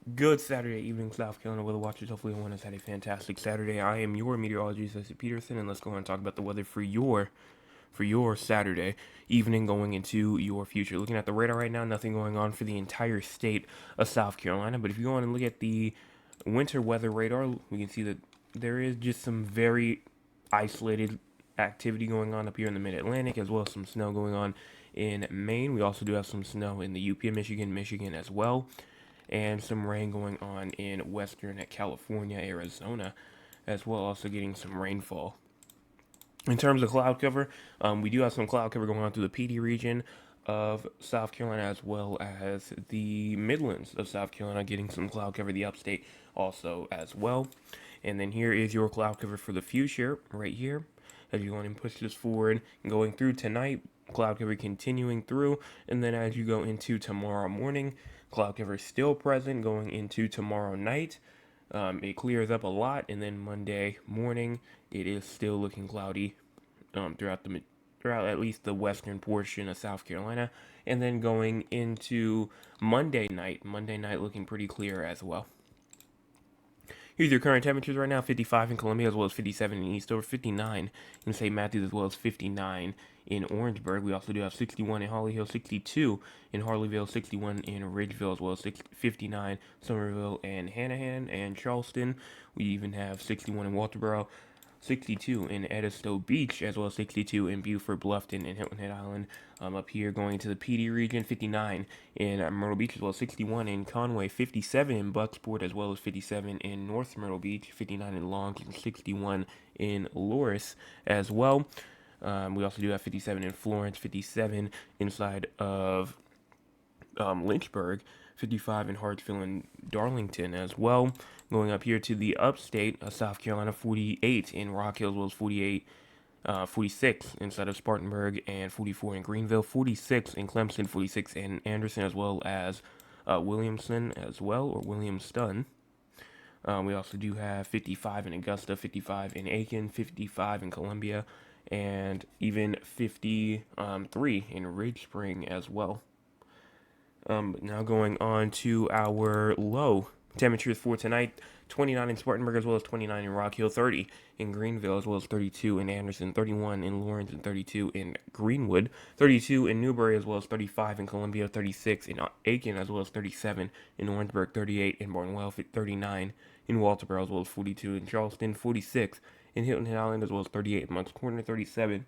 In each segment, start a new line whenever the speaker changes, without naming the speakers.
Good Saturday evening, South Carolina weather watchers. Hopefully, everyone has had a fantastic Saturday. I am your meteorologist, Jesse Peterson, and let's go and talk about the weather for your Saturday evening going into your future. Looking at the radar right now, nothing going on for the entire state of South Carolina. But if you go on and look at the winter weather radar, we can see that there is just some very isolated activity going on up here in the Mid-Atlantic, as well as some snow going on in Maine. We also do have some snow in the UP of Michigan as well, and some rain going on in western California, Arizona, as well, also getting some rainfall. In terms of cloud cover, we do have some cloud cover going on through the PD region of South Carolina, as well as the Midlands of South Carolina, getting some cloud cover, the upstate also as well. And then here is your cloud cover for the future right here. As you go on and push this forward, going through tonight, cloud cover continuing through, and then as you go into tomorrow morning, cloud cover still present going into tomorrow night. It clears up a lot, and then Monday morning it is still looking cloudy throughout at least the western portion of South Carolina, and then going into Monday night. Monday night looking pretty clear as well. Here's your current temperatures right now: 55 in Columbia, as well as 57 in Eastover, 59 in St. Matthews, as well as 59 in Orangeburg. We also do have 61 in Holly Hill, 62 in Harleyville, 61 in Ridgeville, as well as 59 Somerville and Hanahan and Charleston. We even have 61 in Walterboro, 62 in Edisto Beach, as well as 62 in Beaufort, Bluffton, and Hilton Head Island. Up here, going to the PD region, 59 in Myrtle Beach, as well as 61 in Conway, 57 in Bucksport, as well as 57 in North Myrtle Beach, 59 in Long, and 61 in Loris as well. We also do have 57 in Florence, 57 inside of Lynchburg, 55 in Hartsville and Darlington as well. Going up here to the upstate of South Carolina, 48 in Rock Hill, as well as 46 inside of Spartanburg, and 44 in Greenville, 46 in Clemson, 46 in Anderson, as well as Williamson as well, or Williamston. We also do have 55 in Augusta, 55 in Aiken, 55 in Columbia, and even 53 in Ridge Spring as well. Now going on to our low temperatures for tonight: 29 in Spartanburg, as well as 29 in Rock Hill, 30 in Greenville, as well as 32 in Anderson, 31 in Lawrence, and 32 in Greenwood, 32 in Newberry, as well as 35 in Columbia, 36 in Aiken, as well as 37 in Orangeburg, 38 in Barnwell, 39 in Walterboro, as well as 42 in Charleston, 46 in Hilton Head Island, as well as 38 in Moncks Corner, 37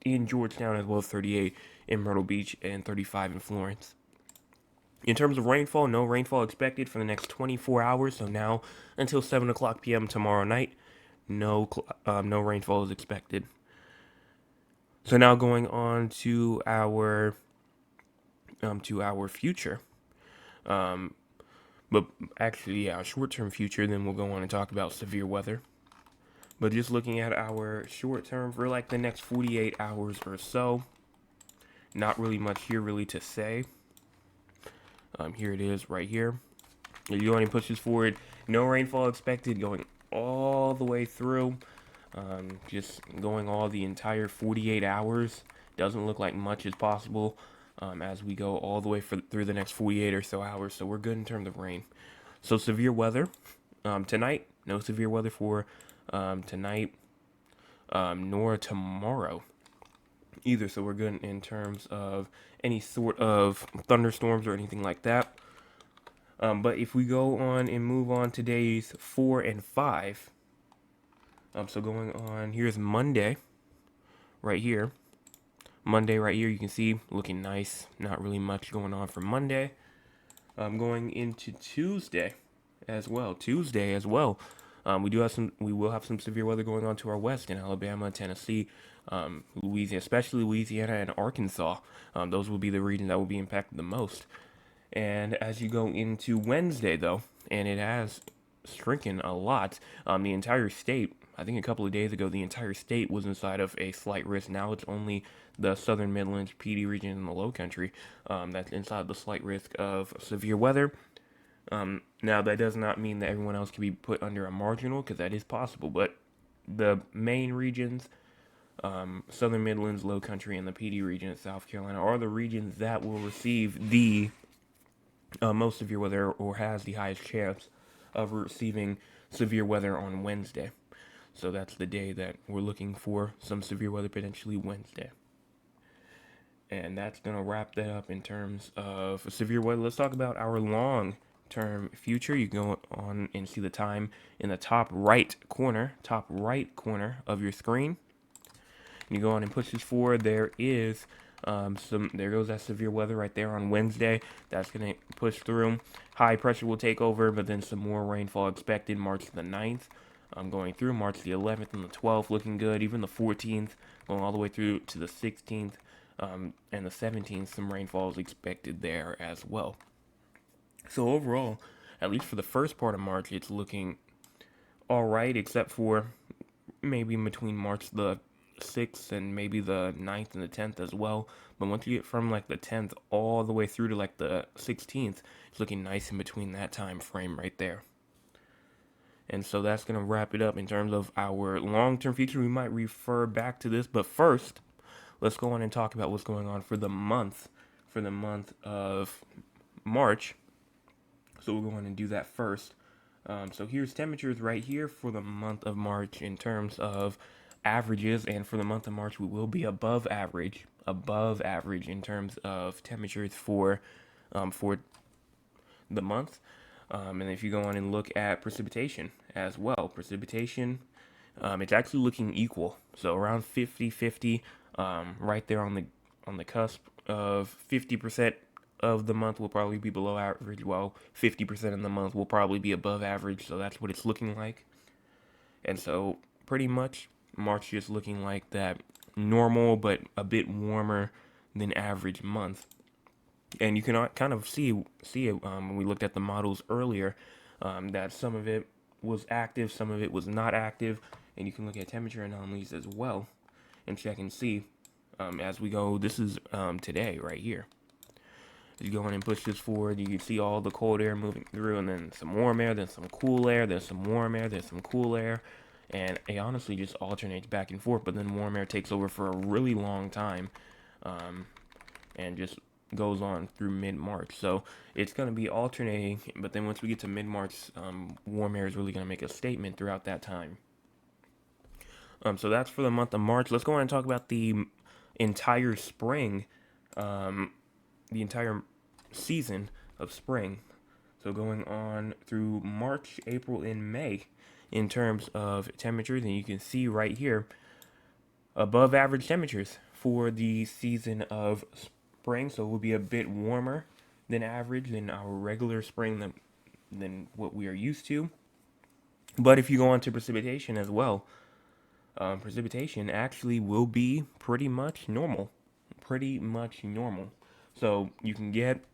in Georgetown, as well as 38 in Myrtle Beach, and 35 in Florence. In terms of rainfall, no rainfall expected for the next 24 hours. So now until 7 o'clock p.m. tomorrow night, no rainfall is expected. So now going on to our future. Um, but actually, yeah, short-term future. Then we'll go on and talk about severe weather. But just looking at our short term for like the next 48 hours or so, not really much here really to say. Here it is right here. If you want to push this forward, no rainfall expected going all the way through. Just going all the entire 48 hours. Doesn't look like much is possible as we go all the way through the next 48 or so hours. So we're good in terms of rain. So severe weather tonight. No severe weather for tonight nor tomorrow either. So we're good in terms of any sort of thunderstorms or anything like that. But if we go on and move on to days 4 and 5, so going on, here's Monday right here. Monday right here, you can see looking nice. Not really much going on for Monday. Going into Tuesday as well. We will have some severe weather going on to our west in Alabama, Tennessee, Louisiana, especially Louisiana and Arkansas. Those will be the regions that will be impacted the most. And as you go into Wednesday, though, and it has shrinking a lot, the entire state, I think a couple of days ago, the entire state was inside of a slight risk. Now it's only the southern Midlands, PD region, and the low country that's inside the slight risk of severe weather. Now, that does not mean that everyone else can be put under a marginal, because that is possible, but the main regions, southern Midlands, low country, and the PD region of South Carolina, are the regions that will receive the most severe weather, or has the highest chance of receiving severe weather on Wednesday. So that's the day that we're looking for some severe weather, potentially Wednesday. And that's going to wrap that up in terms of severe weather. Let's talk about our long term future. You go on and see the time in the top right corner of your screen. You go on and push this forward. There is there goes that severe weather right there on Wednesday. That's going to push through. High pressure will take over, but then some more rainfall expected March the 9th. Going through March the 11th and the 12th looking good. Even the 14th going all the way through to the 16th and the 17th. Some rainfall is expected there as well. So overall, at least for the first part of March, it's looking all right, except for maybe in between March the 6th and maybe the 9th and the 10th as well. But once you get from like the 10th all the way through to like the 16th, it's looking nice in between that time frame right there. And so that's going to wrap it up in terms of our long term future. We might refer back to this, but first, let's go on and talk about what's going on for the month of March. So we'll go on and do that first. So here's temperatures right here for the month of March in terms of averages, and for the month of March we will be above average in terms of temperatures for the month. And if you go on and look at precipitation as well, it's actually looking equal. So around 50-50, right there on the cusp of 50% of the month will probably be below average, while 50% of the month will probably be above average. So that's what it's looking like. And so pretty much March is looking like that normal but a bit warmer than average month. And you can kind of see it when we looked at the models earlier, that some of it was active, some of it was not active, and you can look at temperature anomalies as well and check and see as we go. This is today right here. As you go in and push this forward, you can see all the cold air moving through, and then some warm air, then some cool air, there's some warm air, there's some cool air, and it honestly just alternates back and forth. But then warm air takes over for a really long time, and just goes on through mid-March. So it's going to be alternating, but then once we get to mid-March, warm air is really going to make a statement throughout that time. So that's for the month of March. Let's go on and talk about the entire spring, the entire season of spring. So going on through March, April, and May in terms of temperatures, and you can see right here above average temperatures for the season of spring. So it will be a bit warmer than average than our regular spring than what we are used to. But if you go on to precipitation as well, precipitation actually will be pretty much normal. So you can get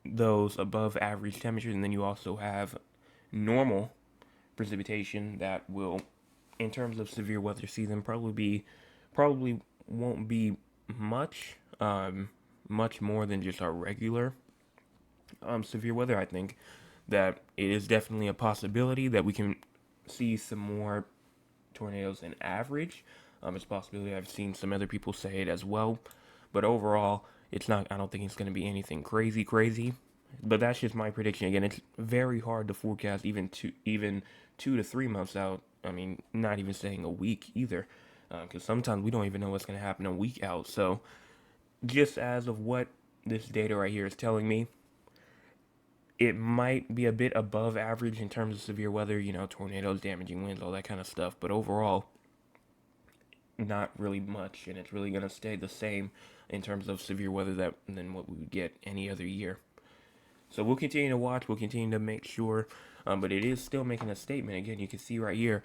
those above average temperatures, and then you also have normal precipitation that will, in terms of severe weather season, probably won't be much much more than just our regular severe weather. I think that it is definitely a possibility that we can see some more tornadoes than average. It's a possibility. I've seen some other people say it as well, but overall, it's not. I don't think it's going to be anything crazy. But that's just my prediction. Again, it's very hard to forecast even 2 to 3 months out. I mean, not even saying a week either, because sometimes we don't even know what's going to happen a week out. So, just as of what this data right here is telling me, it might be a bit above average in terms of severe weather, tornadoes, damaging winds, all that kind of stuff. But overall, not really much, and it's really going to stay the same in terms of severe weather than what we would get any other year. So we'll continue to watch. We'll continue to make sure, but it is still making a statement. Again, you can see right here,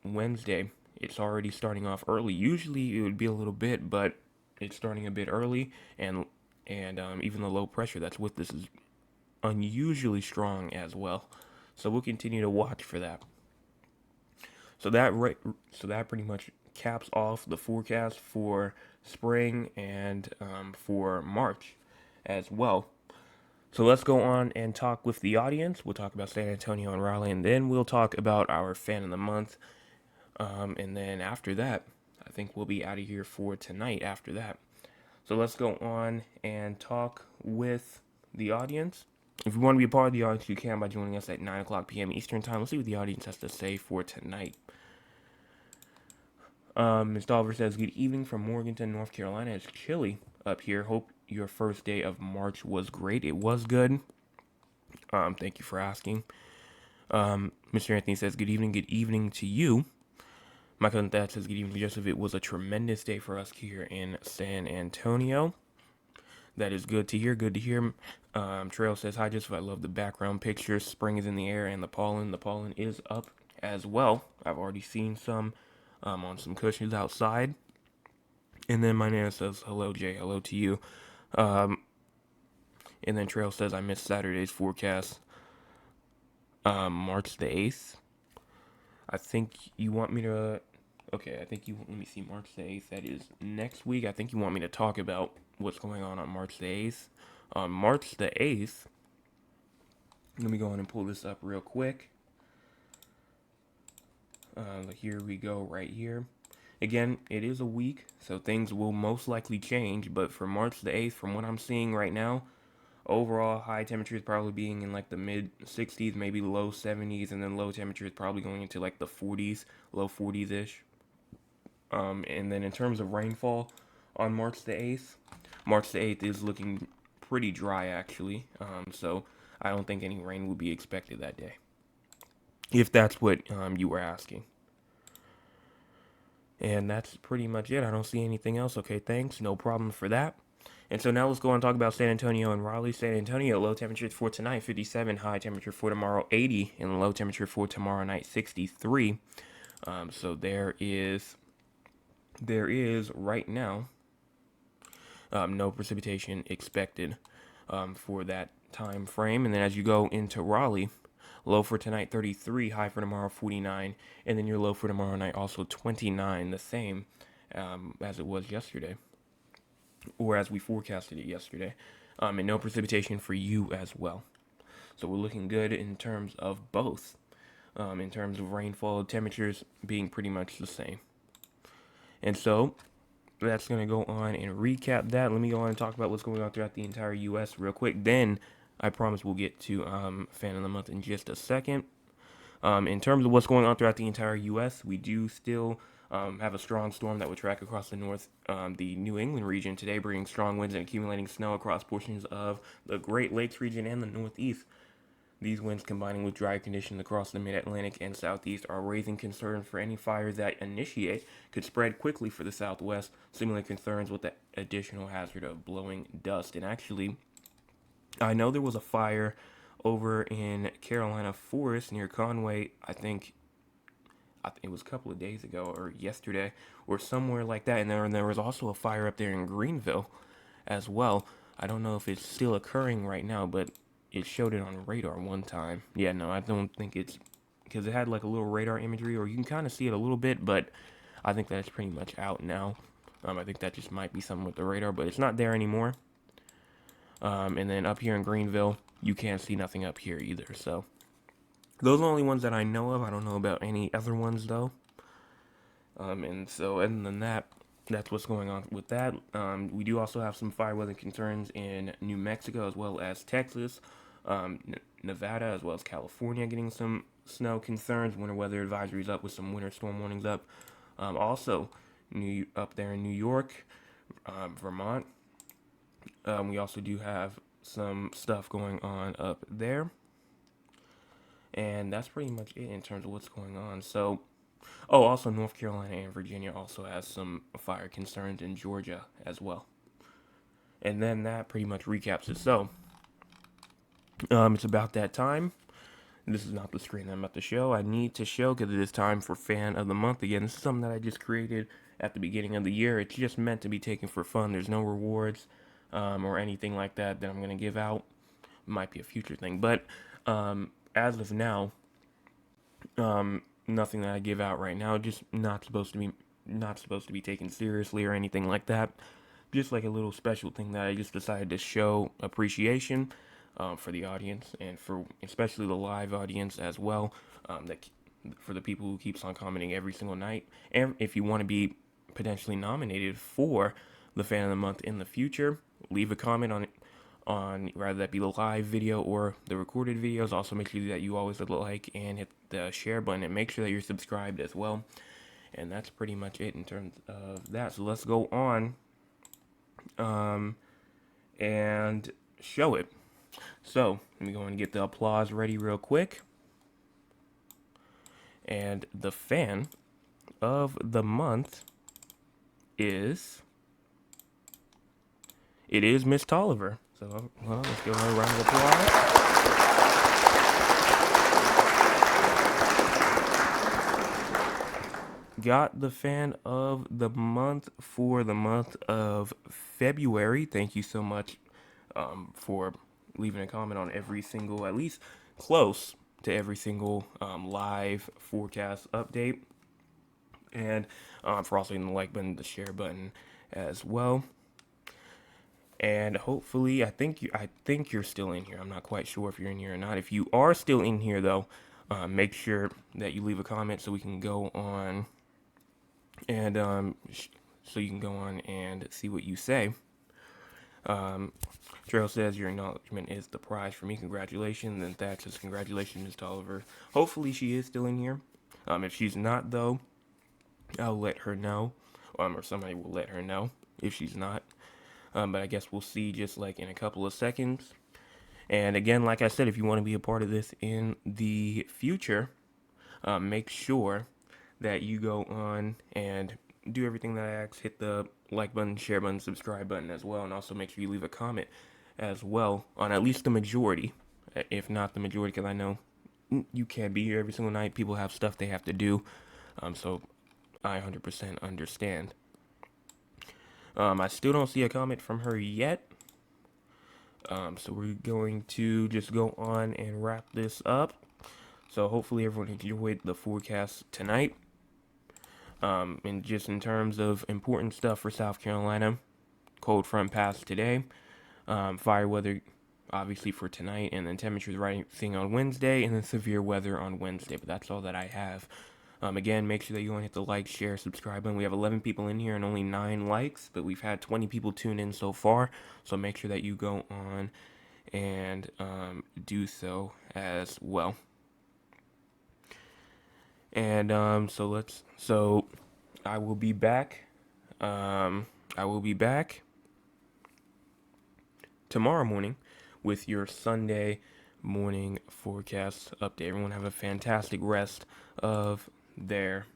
Wednesday, it's already starting off early. Usually it would be a little bit, but it's starting a bit early, and even the low pressure that's with this is unusually strong as well. So we'll continue to watch for that. So that pretty much caps off the forecast for spring and for March as well. So let's go on and talk with the audience. We'll talk about San Antonio and Raleigh, and then we'll talk about our fan of the month. And then after that, I think we'll be out of here for tonight after that. So let's go on and talk with the audience. If you want to be a part of the audience, you can by joining us at 9 o'clock p.m. Eastern Time. Let's see what the audience has to say for tonight. Ms. Dolver says, good evening from Morganton, North Carolina. It's chilly up here. Hope your first day of March was great. It was good. Thank you for asking. Mr. Anthony says, good evening to you. My cousin Thad says, good evening, Joseph. It was a tremendous day for us here in San Antonio. That is good to hear. Good to hear. Trail says, hi, Joseph. I love the background pictures. Spring is in the air and the pollen. The pollen is up as well. I've already seen some on some cushions outside. And then my nana says, hello, Jay. Hello to you. And then Trail says, I missed Saturday's forecast. March the 8th. I think you want me to... Okay, I think you... Let me see, March the 8th. That is next week. I think you want me to talk about what's going on March the 8th. On March the 8th... Let me go on and pull this up real quick. Here we go, right here. Again, it is a week, so things will most likely change. But for March the 8th, from what I'm seeing right now... Overall, high temperatures probably being in like the mid 60s, maybe low 70s, and then low temperatures probably going into like the 40s, low 40s ish. And then in terms of rainfall on March the 8th is looking pretty dry actually. So I don't think any rain will be expected that day, if that's what you were asking. And that's pretty much it. I don't see anything else. Okay, thanks. No problem for that. And so now let's go and talk about San Antonio and Raleigh. San Antonio, low temperature for tonight, 57. High temperature for tomorrow, 80. And low temperature for tomorrow night, 63. So there is right now no precipitation expected for that time frame. And then as you go into Raleigh, low for tonight, 33. High for tomorrow, 49. And then your low for tomorrow night, also 29. The same as it was yesterday, or as we forecasted it yesterday, and no precipitation for you as well. So we're looking good in terms of both, in terms of rainfall, temperatures being pretty much the same. And so that's going to go on and recap that. Let me go on and talk about what's going on throughout the entire U.S. real quick. Then I promise we'll get to Fan of the Month in just a second. In terms of what's going on throughout the entire U.S., we do still have a strong storm that would track across the the New England region today, bringing strong winds and accumulating snow across portions of the Great Lakes region and the Northeast. These winds, combining with dry conditions across the Mid-Atlantic and Southeast, are raising concerns for any fires that initiate could spread quickly for the Southwest, similar concerns with the additional hazard of blowing dust. And actually, I know there was a fire over in Carolina Forest near Conway, I think it was a couple of days ago or yesterday or somewhere like that. And there was also a fire up there in Greenville as well. I don't know if it's still occurring right now, but it showed it on radar one time. Yeah, no, I don't think it's, because it had like a little radar imagery, or you can kind of see it a little bit, but I think that's pretty much out now. I think that just might be something with the radar, but it's not there anymore. And then up here in Greenville, you can't see nothing up here either, so those are the only ones that I know of. I don't know about any other ones, though. And so, other than that, that's what's going on with that. We do also have some fire weather concerns in New Mexico, as well as Texas, Nevada, as well as California, getting some snow concerns. Winter weather advisories up with some winter storm warnings up. Also, up there in New York, Vermont. We also do have some stuff going on up there. And that's pretty much it in terms of what's going on. So, also North Carolina and Virginia also has some fire concerns in Georgia as well. And then that pretty much recaps it. So, it's about that time. This is not the screen I'm about to show. I need to show because it is time for Fan of the Month. Again, this is something that I just created at the beginning of the year. It's just meant to be taken for fun. There's no rewards or anything like that I'm going to give out. Might be a future thing. But as of now, nothing that I give out right now. Just not supposed to be taken seriously or anything like that. Just like a little special thing that I just decided to show appreciation for the audience, and for especially the live audience as well. For the people who keeps on commenting every single night. And if you want to be potentially nominated for the Fan of the Month in the future, leave a comment on rather that be the live video or the recorded videos. Also make sure that you always hit the like and hit the share button, and make sure that you're subscribed as well. And that's pretty much it in terms of that. So let's go on and show it. So let me go and get the applause ready real quick. And the fan of the month is Miss Tolliver. So well, let's give her a round of applause. Got the fan of the month for the month of February. Thank you so much for leaving a comment on every single, at least close to every single live forecast update, and for also hitting the like button, the share button as well. And hopefully, I think you're still in here. I'm not quite sure if you're in here or not. If you are still in here, though, make sure that you leave a comment so we can go on and so you can go on and see what you say. Trail says your acknowledgement is the prize for me. Congratulations. And that says congratulations, Ms. Tolliver. Hopefully she is still in here. If she's not, though, I'll let her know, or somebody will let her know if she's not. But I guess we'll see just like in a couple of seconds. And again, like I said, if you want to be a part of this in the future, make sure that you go on and do everything that I ask. Hit the like button, share button, subscribe button as well. And also make sure you leave a comment as well on at least the majority, if not the majority, because I know you can't be here every single night. People have stuff they have to do. So I 100% understand. I still don't see a comment from her yet. So we're going to just go on and wrap this up. So hopefully everyone enjoyed the forecast tonight. And just in terms of important stuff for South Carolina, cold front passed today. Fire weather, obviously, for tonight, and then temperatures rising on Wednesday, and then severe weather on Wednesday. But that's all that I have. Again, make sure that you want to hit the like, share, subscribe button. We have 11 people in here and only 9 likes, but we've had 20 people tune in so far. So make sure that you go on and do so as well. And so I will be back. Tomorrow morning with your Sunday morning forecast update. Everyone have a fantastic rest of their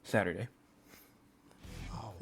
Saturday. How.